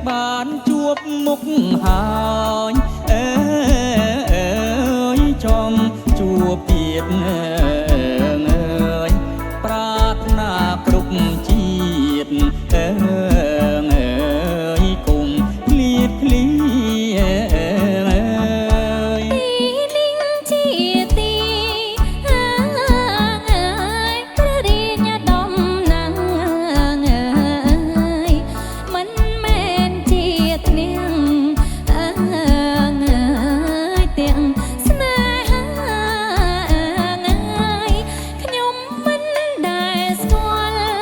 បានជួបមុខហើយចំជួបទៀតប្រាថ្នាគ្រប់ជាតិគុំឃ្លាតឃ្លាទីនេះជាទីព្រះរាជដំណាងមិនមែនជាធ្នាងទាំងស្នេហាខ្ញុំមិនដែលស្គាល់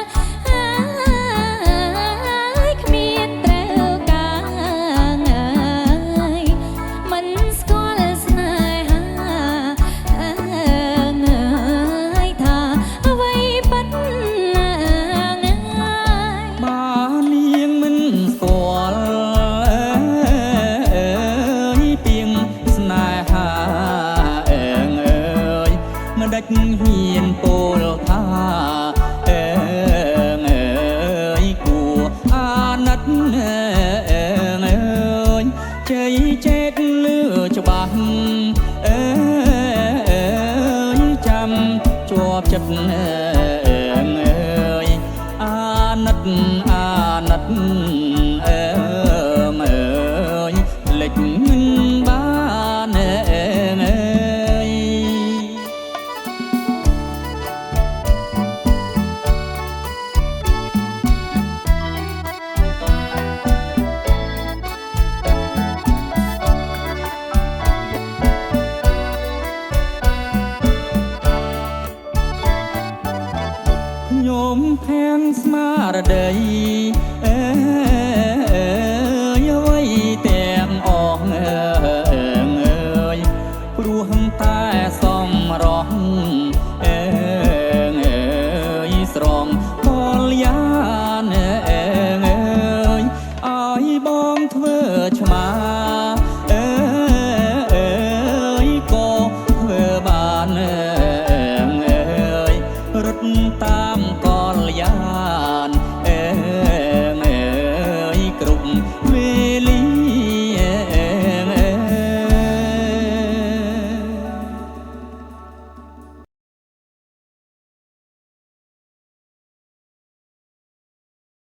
គ្មានត្រូវការមិនស្គាល់ស្នេហាថាអ្វីពិតបាននាងមិនស្គាល់ពីងស្នេហាមិនដាច់ហ៊ានពោលថាគួរអាណិតជ័យចេតលឺច្បាស់ចាំជាប់ចិត្ត